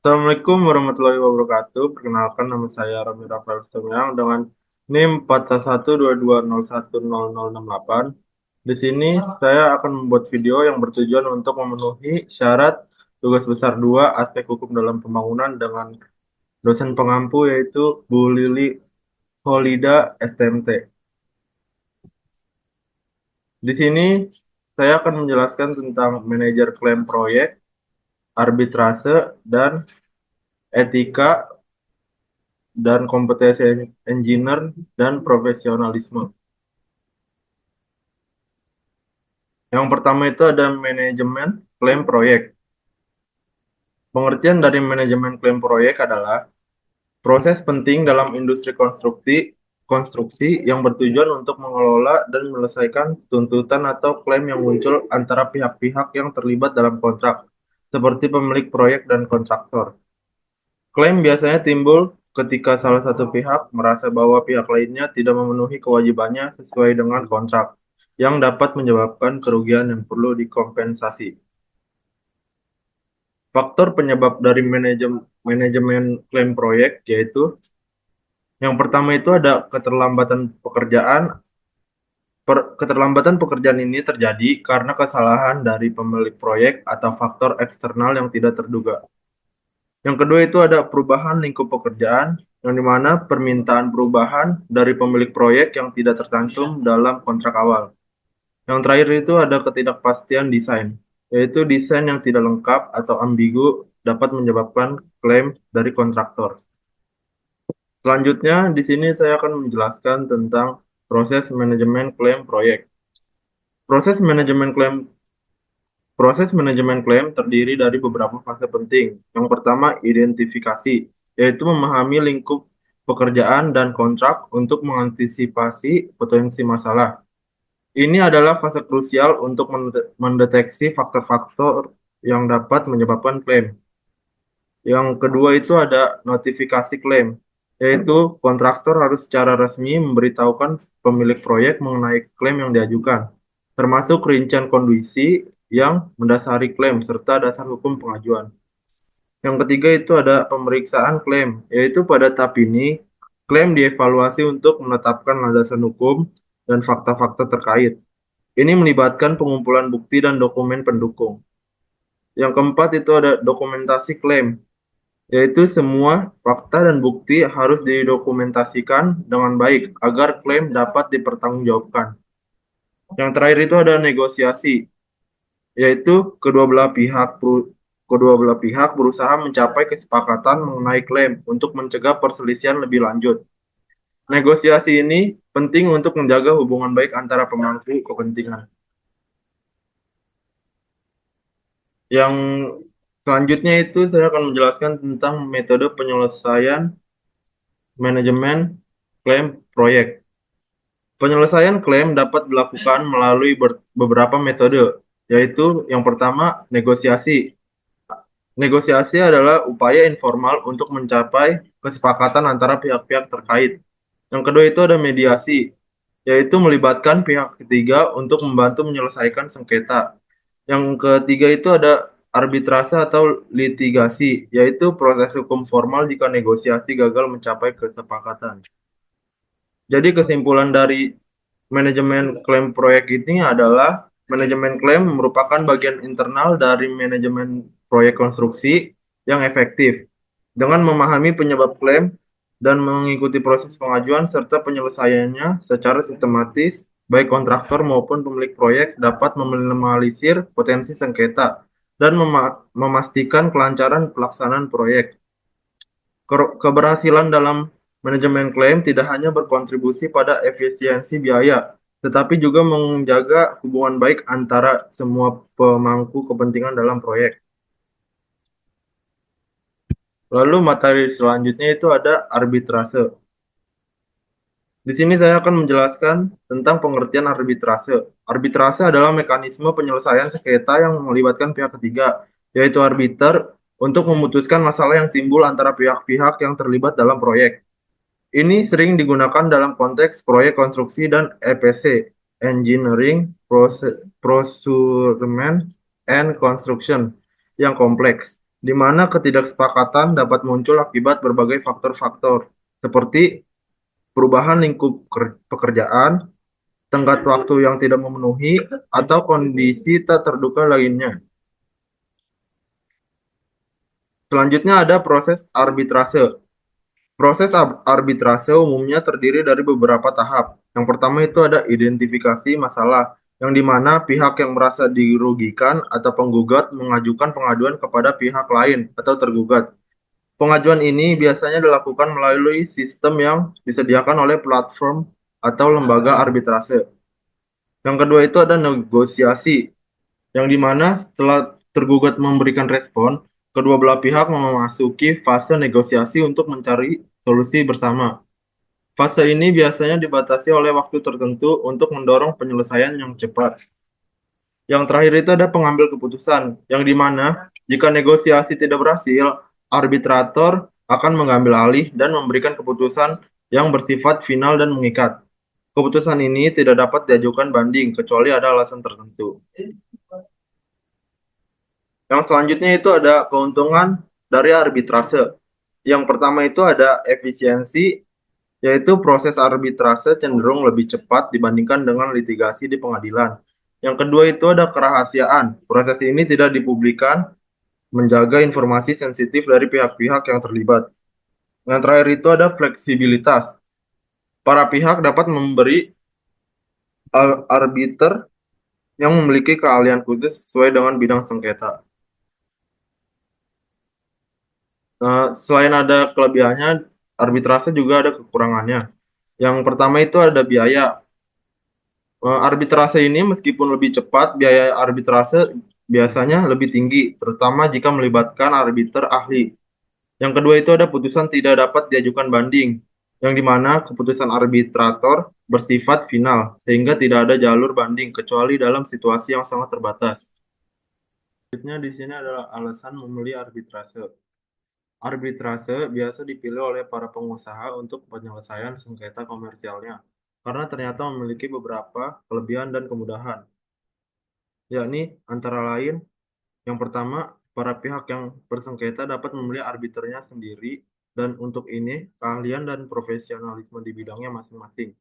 Assalamualaikum warahmatullahi wabarakatuh. Perkenalkan nama saya Rami Rafael Stomyang dengan NIM 4122010068. Di sini saya akan membuat video yang bertujuan untuk memenuhi syarat tugas besar 2 aspek hukum dalam pembangunan dengan dosen pengampu yaitu Bu Lili Holida STMT. Di sini saya akan menjelaskan tentang manajer klaim proyek, arbitrase, dan etika dan kompetensi engineer dan profesionalisme. Yang pertama itu ada manajemen klaim proyek. Pengertian dari manajemen klaim proyek adalah proses penting dalam industri konstruksi yang bertujuan untuk mengelola dan menyelesaikan tuntutan atau klaim yang muncul antara pihak-pihak yang terlibat dalam kontrak, seperti pemilik proyek dan kontraktor. Klaim biasanya timbul ketika salah satu pihak merasa bahwa pihak lainnya tidak memenuhi kewajibannya sesuai dengan kontrak, yang dapat menyebabkan kerugian yang perlu dikompensasi. Faktor penyebab dari manajemen klaim proyek yaitu yang pertama itu ada keterlambatan pekerjaan. Keterlambatan pekerjaan ini terjadi karena kesalahan dari pemilik proyek atau faktor eksternal yang tidak terduga. Yang kedua itu ada perubahan lingkup pekerjaan, yang dimana permintaan perubahan dari pemilik proyek yang tidak tercantum dalam kontrak awal. Yang terakhir itu ada ketidakpastian desain, yaitu desain yang tidak lengkap atau ambigu dapat menyebabkan klaim dari kontraktor. Selanjutnya, di sini saya akan menjelaskan tentang proses manajemen klaim proyek. Proses manajemen klaim Proses manajemen klaim terdiri dari beberapa fase penting. Yang pertama, identifikasi, yaitu memahami lingkup pekerjaan dan kontrak untuk mengantisipasi potensi masalah. Ini adalah fase krusial untuk mendeteksi faktor-faktor yang dapat menyebabkan klaim. Yang kedua itu ada notifikasi klaim, yaitu kontraktor harus secara resmi memberitahukan pemilik proyek mengenai klaim yang diajukan, termasuk rincian kondisi yang mendasari klaim serta dasar hukum pengajuan. Yang ketiga itu ada pemeriksaan klaim, yaitu pada tahap ini klaim dievaluasi untuk menetapkan landasan hukum dan fakta-fakta terkait. Ini melibatkan pengumpulan bukti dan dokumen pendukung. Yang keempat itu ada dokumentasi klaim, yaitu semua fakta dan bukti harus didokumentasikan dengan baik agar klaim dapat dipertanggungjawabkan. Yang terakhir itu ada negosiasi, yaitu kedua belah pihak berusaha mencapai kesepakatan mengenai klaim untuk mencegah perselisihan lebih lanjut. Negosiasi ini penting untuk menjaga hubungan baik antara pemangku kepentingan. Yang selanjutnya itu saya akan menjelaskan tentang metode penyelesaian manajemen klaim proyek. Penyelesaian klaim dapat dilakukan melalui beberapa metode, yaitu yang pertama negosiasi. Negosiasi adalah upaya informal untuk mencapai kesepakatan antara pihak-pihak terkait. Yang kedua itu ada mediasi, yaitu melibatkan pihak ketiga untuk membantu menyelesaikan sengketa. Yang ketiga itu ada arbitrase atau litigasi, yaitu proses hukum formal jika negosiasi gagal mencapai kesepakatan. Jadi kesimpulan dari manajemen klaim proyek ini adalah manajemen klaim merupakan bagian internal dari manajemen proyek konstruksi yang efektif. Dengan memahami penyebab klaim dan mengikuti proses pengajuan serta penyelesaiannya secara sistematis, baik kontraktor maupun pemilik proyek dapat meminimalisir potensi sengketa dan memastikan kelancaran pelaksanaan proyek. Keberhasilan dalam manajemen klaim tidak hanya berkontribusi pada efisiensi biaya, tetapi juga menjaga hubungan baik antara semua pemangku kepentingan dalam proyek. Lalu materi selanjutnya itu ada arbitrase. Di sini saya akan menjelaskan tentang pengertian arbitrase. Arbitrase adalah mekanisme penyelesaian sengketa yang melibatkan pihak ketiga, yaitu arbiter, untuk memutuskan masalah yang timbul antara pihak-pihak yang terlibat dalam proyek. Ini sering digunakan dalam konteks proyek konstruksi dan EPC, Engineering, Procurement, and Construction, yang kompleks. di mana ketidaksepakatan dapat muncul akibat berbagai faktor-faktor, seperti perubahan lingkup pekerjaan, tenggat waktu yang tidak memenuhi, atau kondisi tak terduga lainnya. Selanjutnya ada proses arbitrase. Proses arbitrase umumnya terdiri dari beberapa tahap. Yang pertama itu ada identifikasi masalah, yang dimana pihak yang merasa dirugikan atau penggugat mengajukan pengaduan kepada pihak lain atau tergugat. Pengajuan ini biasanya dilakukan melalui sistem yang disediakan oleh platform atau lembaga arbitrase. Yang kedua itu ada negosiasi, yang dimana setelah tergugat memberikan respon, kedua belah pihak memasuki fase negosiasi untuk mencari solusi bersama. Fase ini biasanya dibatasi oleh waktu tertentu untuk mendorong penyelesaian yang cepat. Yang terakhir itu ada pengambil keputusan, yang dimana jika negosiasi tidak berhasil, arbitrator akan mengambil alih dan memberikan keputusan yang bersifat final dan mengikat. Keputusan ini tidak dapat diajukan banding kecuali ada alasan tertentu. Yang selanjutnya itu ada keuntungan dari arbitrase. Yang pertama itu ada efisiensi, yaitu proses arbitrase cenderung lebih cepat dibandingkan dengan litigasi di pengadilan. Yang kedua itu ada kerahasiaan. Proses ini tidak dipublikkan, menjaga informasi sensitif dari pihak-pihak yang terlibat. Yang terakhir itu ada fleksibilitas. Para pihak dapat memberi arbiter yang memiliki keahlian khusus sesuai dengan bidang sengketa. Selain ada kelebihannya, arbitrase juga ada kekurangannya. Yang pertama itu ada biaya. Arbitrase ini meskipun lebih cepat, biaya arbitrase biasanya lebih tinggi, terutama jika melibatkan arbiter ahli. Yang kedua itu ada putusan tidak dapat diajukan banding, yang dimana keputusan arbitrator bersifat final, sehingga tidak ada jalur banding kecuali dalam situasi yang sangat terbatas. Selanjutnya di sini adalah alasan memilih arbitrase. Arbitrase biasa dipilih oleh para pengusaha untuk penyelesaian sengketa komersialnya, karena ternyata memiliki beberapa kelebihan dan kemudahan, yakni antara lain yang pertama, para pihak yang bersengketa dapat memilih arbiternya sendiri, dan untuk ini keahlian dan profesionalisme di bidangnya masing-masing.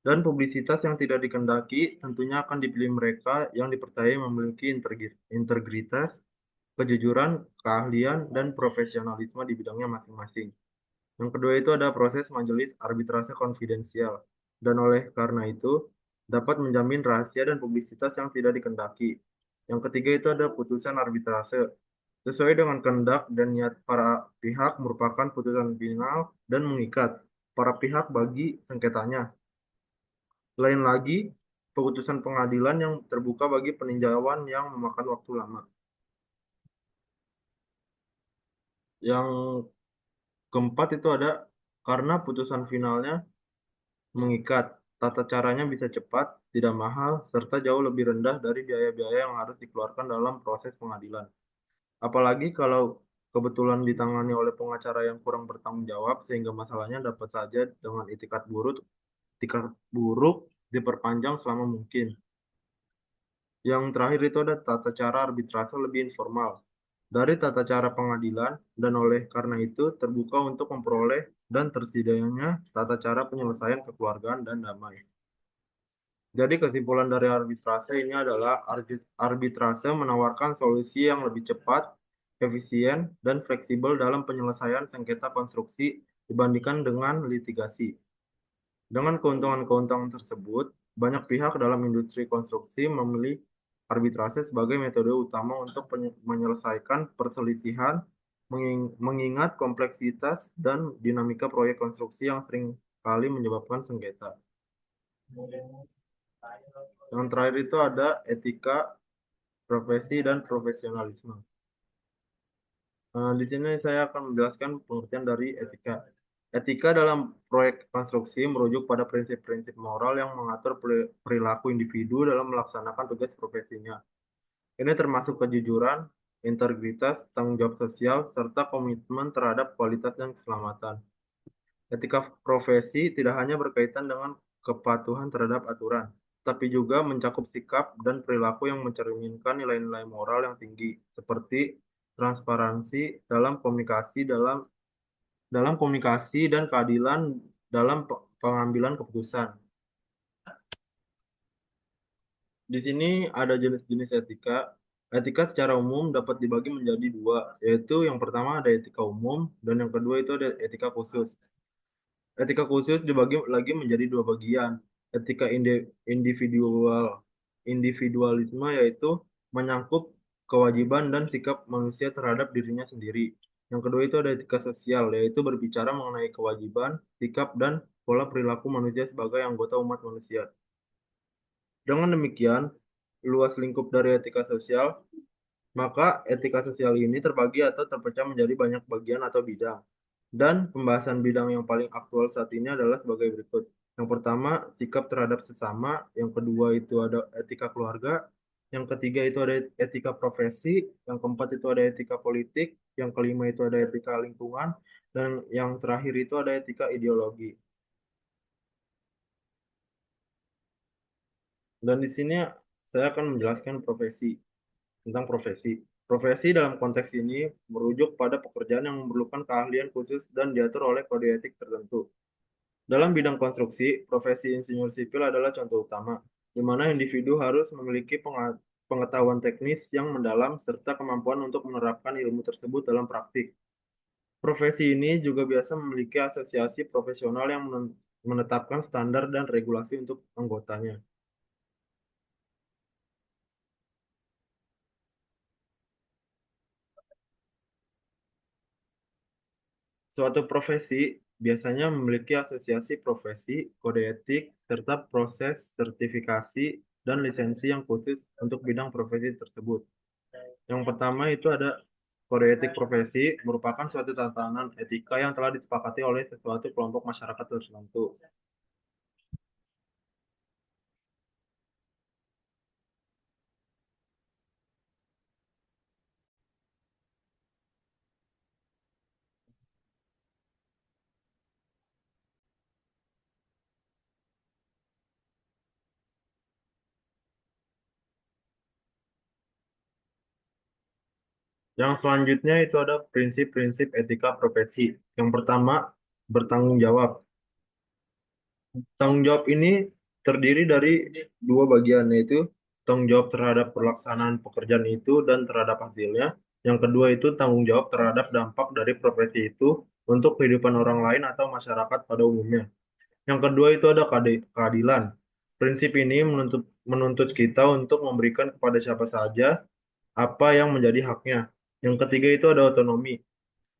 Dan publisitas yang tidak dikendaki tentunya akan dipilih mereka yang dipercayai memiliki integritas, kejujuran, keahlian, dan profesionalisme di bidangnya masing-masing. Yang kedua itu ada proses majelis arbitrase konfidensial, dan oleh karena itu dapat menjamin rahasia dan publisitas yang tidak dikendaki. Yang ketiga itu ada putusan arbitrase. Sesuai dengan kehendak dan niat para pihak merupakan putusan final dan mengikat para pihak bagi sengketanya. Lain lagi, putusan pengadilan yang terbuka bagi peninjauan yang memakan waktu lama. Yang keempat itu ada karena putusan finalnya mengikat, tata caranya bisa cepat, tidak mahal, serta jauh lebih rendah dari biaya-biaya yang harus dikeluarkan dalam proses pengadilan. Apalagi kalau kebetulan ditangani oleh pengacara yang kurang bertanggung jawab, sehingga masalahnya dapat saja dengan itikat buruk diperpanjang selama mungkin. Yang terakhir itu ada tata cara arbitrase lebih informal dari tata cara pengadilan, dan oleh karena itu terbuka untuk memperoleh dan tersedianya tata cara penyelesaian kekeluargaan dan damai. Jadi kesimpulan dari arbitrase ini adalah arbitrase menawarkan solusi yang lebih cepat, efisien, dan fleksibel dalam penyelesaian sengketa konstruksi dibandingkan dengan litigasi. Dengan keuntungan-keuntungan tersebut, banyak pihak dalam industri konstruksi memilih arbitrase sebagai metode utama untuk menyelesaikan perselisihan, mengingat kompleksitas dan dinamika proyek konstruksi yang sering kali menyebabkan sengketa. Yang terakhir itu ada etika, profesi, dan profesionalisme. Di sini saya akan menjelaskan pengertian dari etika. Etika dalam proyek konstruksi merujuk pada prinsip-prinsip moral yang mengatur perilaku individu dalam melaksanakan tugas profesinya. Ini termasuk kejujuran, integritas, tanggung jawab sosial, serta komitmen terhadap kualitas dan keselamatan. Etika profesi tidak hanya berkaitan dengan kepatuhan terhadap aturan, tapi juga mencakup sikap dan perilaku yang mencerminkan nilai-nilai moral yang tinggi, seperti transparansi dalam komunikasi dan keadilan dalam pengambilan keputusan. Di sini ada jenis-jenis etika. Etika secara umum dapat dibagi menjadi dua, yaitu yang pertama ada etika umum dan yang kedua itu ada etika khusus. Etika khusus dibagi lagi menjadi dua bagian. Etika individual, individualisme yaitu menyangkut kewajiban dan sikap manusia terhadap dirinya sendiri. Yang kedua itu ada etika sosial, yaitu berbicara mengenai kewajiban, sikap, dan pola perilaku manusia sebagai anggota umat manusia. Dengan demikian, luas lingkup dari etika sosial, maka etika sosial ini terbagi atau terpecah menjadi banyak bagian atau bidang. Dan pembahasan bidang yang paling aktual saat ini adalah sebagai berikut. Yang pertama, sikap terhadap sesama. Yang kedua itu ada etika keluarga. Yang ketiga itu ada etika profesi. Yang keempat itu ada etika politik. Yang kelima itu ada etika lingkungan. Dan yang terakhir itu ada etika ideologi. Dan di sini saya akan menjelaskan tentang profesi. Profesi dalam konteks ini merujuk pada pekerjaan yang memerlukan keahlian khusus dan diatur oleh kode etik tertentu. Dalam bidang konstruksi, profesi insinyur sipil adalah contoh utama, di mana individu harus memiliki pengetahuan teknis yang mendalam serta kemampuan untuk menerapkan ilmu tersebut dalam praktik. Profesi ini juga biasa memiliki asosiasi profesional yang menetapkan standar dan regulasi untuk anggotanya. Suatu profesi biasanya memiliki asosiasi profesi, kode etik, serta proses sertifikasi dan lisensi yang khusus untuk bidang profesi tersebut. Yang pertama itu ada kode etik profesi, merupakan suatu tatanan etika yang telah disepakati oleh sesuatu kelompok masyarakat tertentu. Yang selanjutnya itu ada prinsip-prinsip etika profesi. Yang pertama, bertanggung jawab. Tanggung jawab ini terdiri dari dua bagian, yaitu tanggung jawab terhadap pelaksanaan pekerjaan itu dan terhadap hasilnya. Yang kedua itu tanggung jawab terhadap dampak dari profesi itu untuk kehidupan orang lain atau masyarakat pada umumnya. Yang kedua itu ada keadilan. Prinsip ini menuntut kita untuk memberikan kepada siapa saja apa yang menjadi haknya. Yang ketiga itu ada otonomi.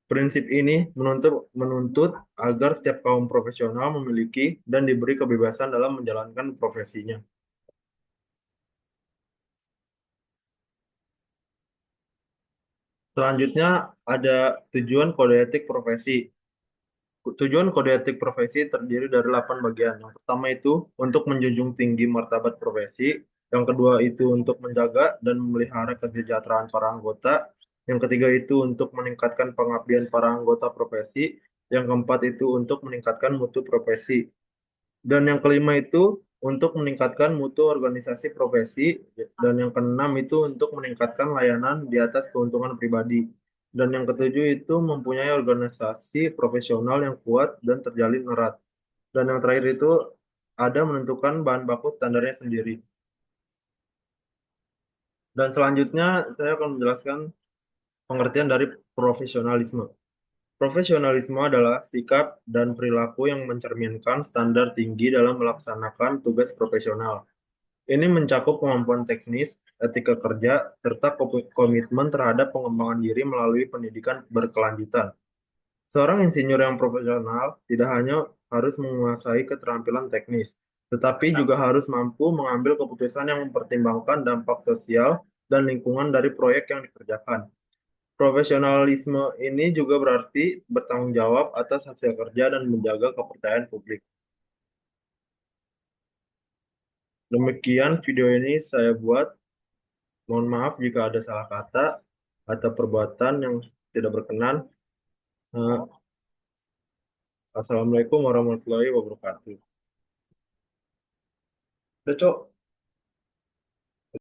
Prinsip ini menuntut agar setiap kaum profesional memiliki dan diberi kebebasan dalam menjalankan profesinya. Selanjutnya ada tujuan kode etik profesi. Tujuan kode etik profesi terdiri dari 8 bagian. Yang pertama itu untuk menjunjung tinggi martabat profesi. Yang kedua itu untuk menjaga dan memelihara kesejahteraan para anggota. Yang ketiga itu untuk meningkatkan pengabdian para anggota profesi. Yang keempat itu untuk meningkatkan mutu profesi. Dan yang kelima itu untuk meningkatkan mutu organisasi profesi. Dan yang keenam itu untuk meningkatkan layanan di atas keuntungan pribadi. Dan yang ketujuh itu mempunyai organisasi profesional yang kuat dan terjalin erat. Dan yang terakhir itu ada menentukan bahan baku standarnya sendiri. Dan selanjutnya saya akan menjelaskan pengertian dari profesionalisme. Profesionalisme adalah sikap dan perilaku yang mencerminkan standar tinggi dalam melaksanakan tugas profesional. Ini mencakup kemampuan teknis, etika kerja, serta komitmen terhadap pengembangan diri melalui pendidikan berkelanjutan. Seorang insinyur yang profesional tidak hanya harus menguasai keterampilan teknis, tetapi juga harus mampu mengambil keputusan yang mempertimbangkan dampak sosial dan lingkungan dari proyek yang dikerjakan. Profesionalisme ini juga berarti bertanggung jawab atas hasil kerja dan menjaga kepercayaan publik. Demikian video ini saya buat. Mohon maaf jika ada salah kata atau perbuatan yang tidak berkenan. Eh, Assalamualaikum warahmatullahi wabarakatuh. Udah, Cok.